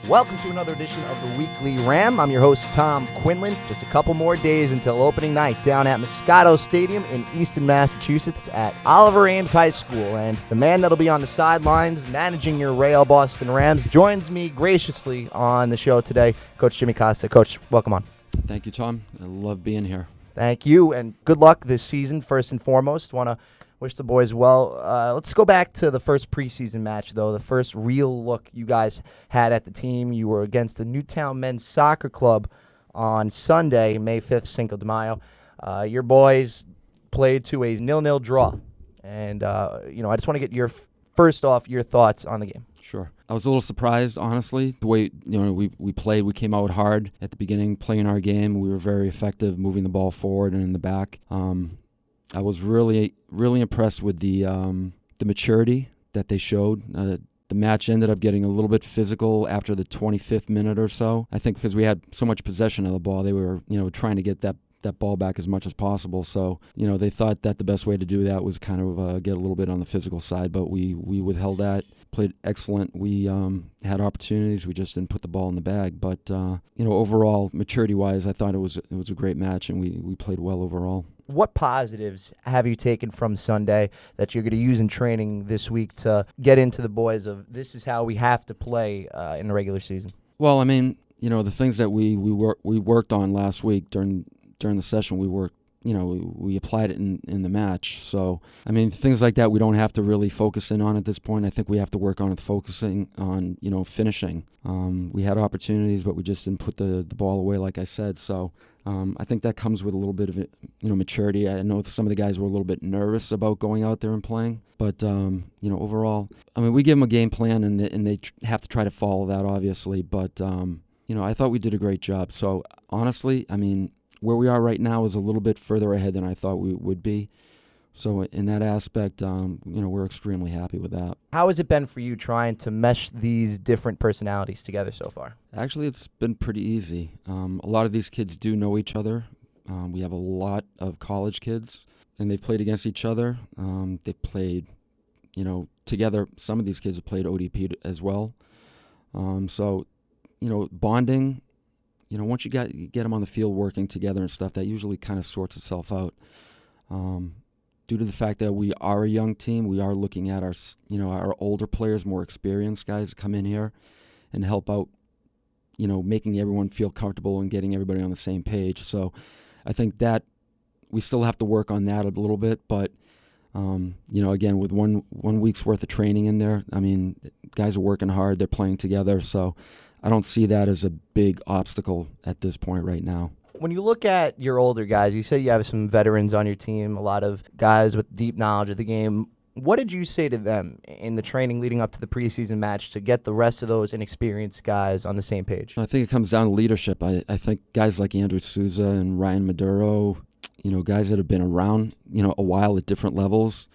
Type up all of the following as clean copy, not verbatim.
Welcome to another edition of the Weekly Ram. I'm your host, Tom Quinlan. Just a couple more days until opening night down at Moscato Stadium in Easton, Massachusetts at Oliver Ames High School. And the man that'll be on the sidelines managing your Real Boston Rams joins me graciously on the show today, Coach Jimmy Costa. Coach, welcome on. Thank you, Tom. I love being here. Thank you, and good luck this season, first and foremost. Want to wish the boys well. Let's go back to the first preseason match, though, the first real look you guys had at the team. You were against the Newtown men's soccer club on Sunday, May 5th, Cinco de Mayo. Your boys played to a 0-0 draw, and I just want to get your first off your thoughts on the game. Sure. I was a little surprised, honestly, the way we played. We came out hard at the beginning, playing our game. We were very effective, moving the ball forward and in the back. I was really, really impressed with the maturity that they showed. The match ended up getting a little bit physical after the 25th minute or so. I think because we had so much possession of the ball, they were trying to get that ball back as much as possible. So they thought that the best way to do that was kind of get a little bit on the physical side. But we withheld that, played excellent. We had opportunities. We just didn't put the ball in the bag. But overall, maturity-wise, I thought it was a great match, and we played well overall. What positives have you taken from Sunday that you're going to use in training this week to get into the boys of this is how we have to play in the regular season? Well, I mean, the things that we worked on last week during the session, we applied it in the match. So, I mean, things like that we don't have to really focus in on at this point. I think we have to work on it, focusing on, finishing. We had opportunities, but we just didn't put the ball away, like I said. So, I think that comes with a little bit of maturity. I know some of the guys were a little bit nervous about going out there and playing, but overall, I mean, we give them a game plan, and they have to try to follow that, obviously. But I thought we did a great job. So honestly, I mean, where we are right now is a little bit further ahead than I thought we would be. So in that aspect, we're extremely happy with that. How has it been for you trying to mesh these different personalities together so far? Actually, it's been pretty easy. A lot of these kids do know each other. We have a lot of college kids, and they've played against each other. They've played, together. Some of these kids have played ODP as well. So, bonding, once you get them on the field working together and stuff, that usually kind of sorts itself out. Due to the fact that we are a young team, we are looking at our older players, more experienced guys to come in here and help out, making everyone feel comfortable and getting everybody on the same page. So I think that we still have to work on that a little bit, but again, with one week's worth of training in there, I mean, guys are working hard, they're playing together, so I don't see that as a big obstacle at this point right now. When you look at your older guys, you said you have some veterans on your team, a lot of guys with deep knowledge of the game. What did you say to them in the training leading up to the preseason match to get the rest of those inexperienced guys on the same page? I think it comes down to leadership. I think guys like Andrew Souza and Ryan Maduro, guys that have been around, a while at different levels,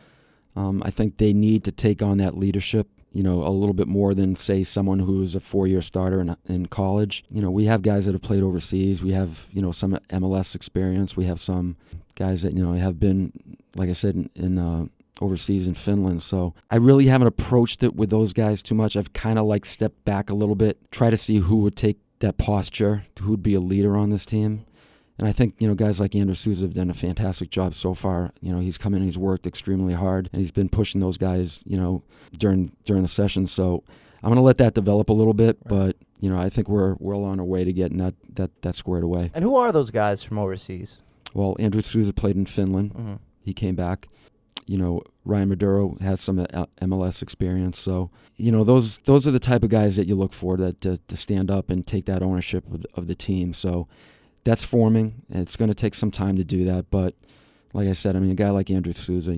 I think they need to take on that leadership, a little bit more than, say, someone who is a 4-year starter in college. We have guys that have played overseas. We have, some MLS experience. We have some guys that, have been, like I said, in overseas in Finland. So I really haven't approached it with those guys too much. I've kind of stepped back a little bit, try to see who would take that posture, who would be a leader on this team. And I think, guys like Andrew Souza have done a fantastic job so far. He's come in, he's worked extremely hard, and he's been pushing those guys, during the session. So I'm going to let that develop a little bit, right. But, I think we're well on our way to getting that squared away. And who are those guys from overseas? Well, Andrew Souza played in Finland. Mm-hmm. He came back. Ryan Maduro has some MLS experience. So, those are the type of guys that you look for to stand up and take that ownership of the team. So that's forming, and it's going to take some time to do that. But like I said, I mean, a guy like Andrew Souza,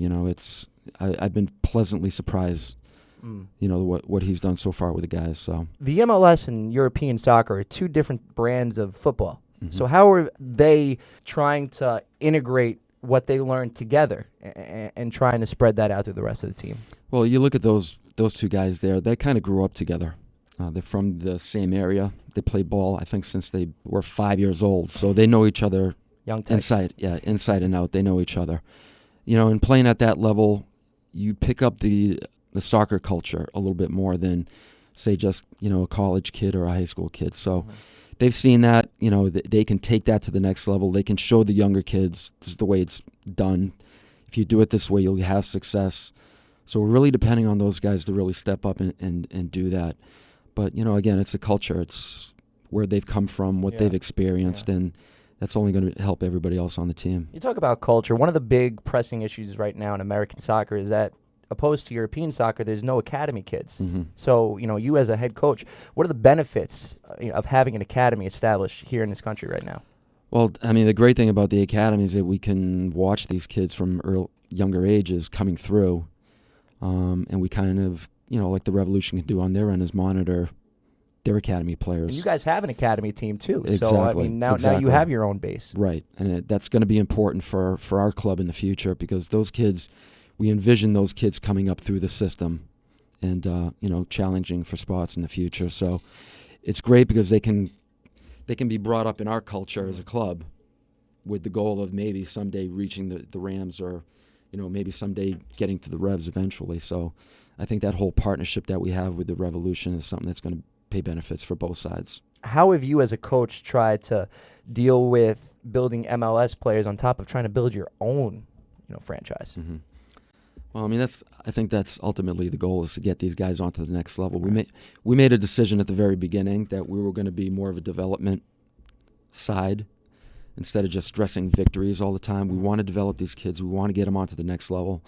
I've been pleasantly surprised, what he's done so far with the guys. So the MLS and European soccer are two different brands of football. Mm-hmm. So how are they trying to integrate what they learned together and trying to spread that out through the rest of the team? Well, you look at those two guys there, they kind of grew up together. They're from the same area. They played ball, I think, since they were 5 years old. So they know each other inside and out. They know each other. And playing at that level, you pick up the soccer culture a little bit more than say just, a college kid or a high school kid. So they've seen that, they can take that to the next level. They can show the younger kids this is the way it's done. If you do it this way, you'll have success. So we're really depending on those guys to really step up and do that. But, again, it's a culture. It's where they've come from, what they've experienced, and that's only going to help everybody else on the team. You talk about culture. One of the big pressing issues right now in American soccer is that, opposed to European soccer, there's no academy kids. So, you as a head coach, what are the benefits of having an academy established here in this country right now? Well, the great thing about the academy is that we can watch these kids from younger ages coming through, and we kind of, like the Revolution can do on their end, is monitor their academy players. And you guys have an academy team too. Exactly. So, now you have your own base. Right. And that's going to be important for our club in the future, because those kids, we envision those kids coming up through the system and, challenging for spots in the future. So it's great because they can be brought up in our culture as a club with the goal of maybe someday reaching the Rams or, maybe someday getting to the Revs eventually. So I think that whole partnership that we have with the Revolution is something that's going to pay benefits for both sides. How have you as a coach tried to deal with building MLS players on top of trying to build your own, franchise? Well, I think that's ultimately the goal, is to get these guys onto the next level. We made a decision at the very beginning that we were going to be more of a development side instead of just stressing victories all the time. We want to develop these kids. We want to get them onto the next level,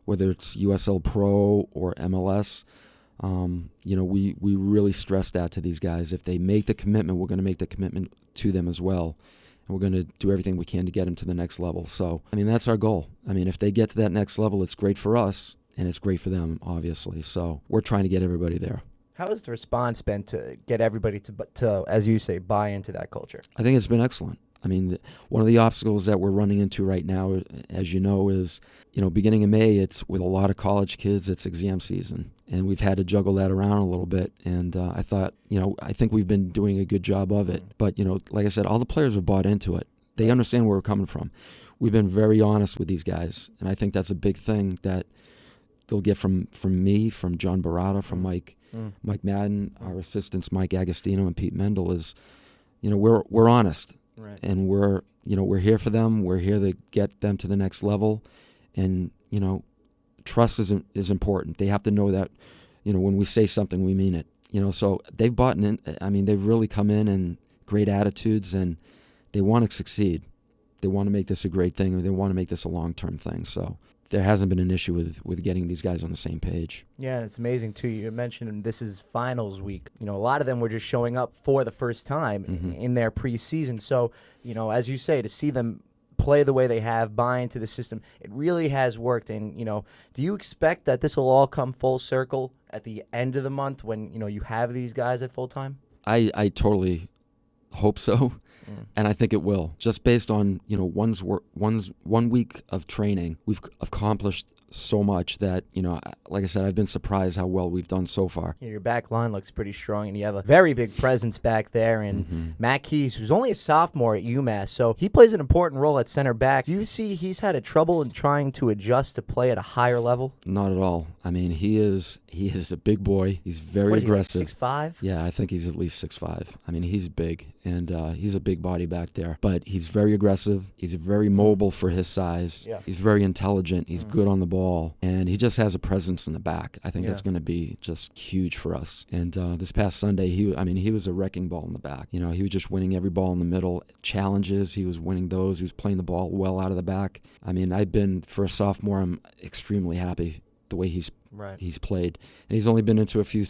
whether it's USL Pro or MLS. We really stress that to these guys. If they make the commitment, we're going to make the commitment to them as well. And we're going to do everything we can to get them to the next level. So, that's our goal. If they get to that next level, it's great for us, and it's great for them, obviously. So we're trying to get everybody there. How has the response been to get everybody to, as you say, buy into that culture? I think it's been excellent. One of the obstacles that we're running into right now, as you know, is, beginning of May, it's with a lot of college kids, it's exam season. And we've had to juggle that around a little bit. And I think we've been doing a good job of it. But, like I said, all the players have bought into it. They understand where we're coming from. We've been very honest with these guys. And I think that's a big thing that they'll get from me, from John Barata, from Mike Madden, our assistants, Mike Agostino and Pete Mendel, is, we're honest. Right. And we're here for them. We're here to get them to the next level. And, trust is important. They have to know that, when we say something, we mean it. So they've bought in. They've really come in and great attitudes, and they want to succeed. They want to make this a great thing, or they want to make this a long-term thing. So there hasn't been an issue with getting these guys on the same page. Yeah, it's amazing, too. You mentioned this is finals week. A lot of them were just showing up for the first time in their preseason. So, as you say, to see them play the way they have, buy into the system, it really has worked. And, do you expect that this will all come full circle at the end of the month when, you have these guys at full time? I totally hope so. And I think it will. Just based on, 1 week of training, we've accomplished so much that, like I said, I've been surprised how well we've done so far. Yeah, your back line looks pretty strong, and you have a very big presence back there. And Matt Keys, who's only a sophomore at UMass, so he plays an important role at center back. Do you see he's had a trouble in trying to adjust to play at a higher level? Not at all. He is a big boy. He's very aggressive. Like 6'5"? Yeah, I think he's at least 6'5". He's big, and he's a big body back there. But he's very aggressive. He's very mobile for his size. Yeah. He's very intelligent. He's good on the ball, and he just has a presence in the back. I think that's going to be just huge for us. And this past Sunday, he was a wrecking ball in the back. He was just winning every ball in the middle. Challenges, he was winning those. He was playing the ball well out of the back. For a sophomore, I'm extremely happy the way he's played, and he's only been into a few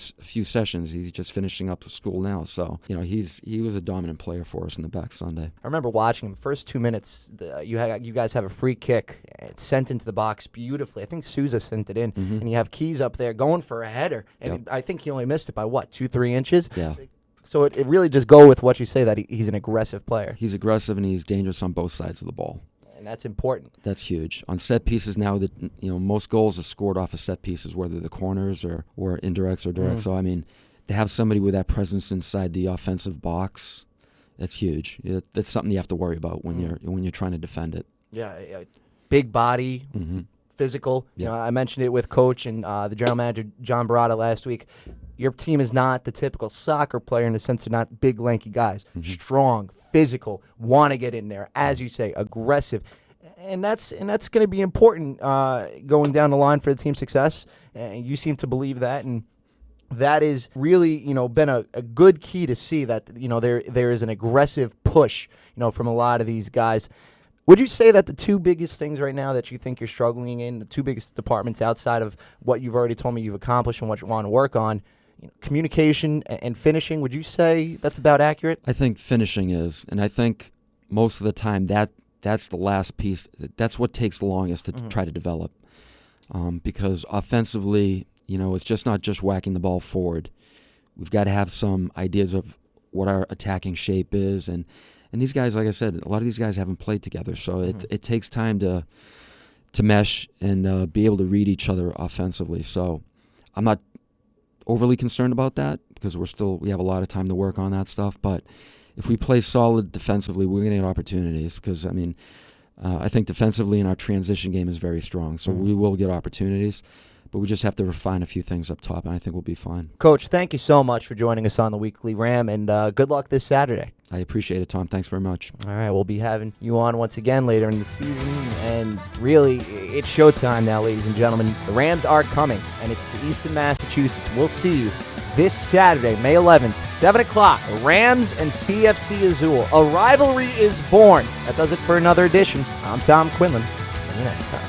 sessions. He's just finishing up school now, so he was a dominant player for us in the back Sunday. I remember watching him first 2 minutes. You guys have a free kick. It's sent into the box beautifully. I think Souza sent it in, and you have Keys up there going for a header, and I think he only missed it by 2-3 inches. Yeah. So it really just go with what you say, that he's an aggressive player. He's aggressive, and he's dangerous on both sides of the ball. And that's important. That's huge. On set pieces now, that most goals are scored off of set pieces, whether the corners or indirects or direct. So to have somebody with that presence inside the offensive box, that's huge. That's something you have to worry about when you're trying to defend it. Yeah, big body, physical. Yeah. I mentioned it with Coach and the general manager John Barata last week. your team is not the typical soccer player in the sense they're not big, lanky guys. Strong, physical, want to get in there, as you say, aggressive. And that's going to be important going down the line for the team's success. And you seem to believe that, and that is really, been a good key to see that, there is an aggressive push, from a lot of these guys. Would you say that the two biggest things right now that you think you're struggling in, the two biggest departments outside of what you've already told me you've accomplished and what you want to work on, communication and finishing, would you say that's about accurate? I think finishing is, and I think most of the time that's the last piece. That's what takes the longest to try to develop, because offensively, it's just not just whacking the ball forward. We've got to have some ideas of what our attacking shape is, and these guys, like I said, a lot of these guys haven't played together, so it takes time to mesh and be able to read each other offensively. So I'm not overly concerned about that because we have a lot of time to work on that stuff. But if we play solid defensively, we're going to get opportunities because, I think defensively in our transition game is very strong. So we will get opportunities, but we just have to refine a few things up top, and I think we'll be fine. Coach, thank you so much for joining us on the Weekly Ram, and good luck this Saturday. I appreciate it, Tom. Thanks very much. All right, we'll be having you on once again later in the season, and really, it's showtime now, ladies and gentlemen. The Rams are coming, and it's to Easton, Massachusetts. We'll see you this Saturday, May 11th, 7 o'clock, Rams and CFC Azul. A rivalry is born. That does it for another edition. I'm Tom Quinlan. See you next time.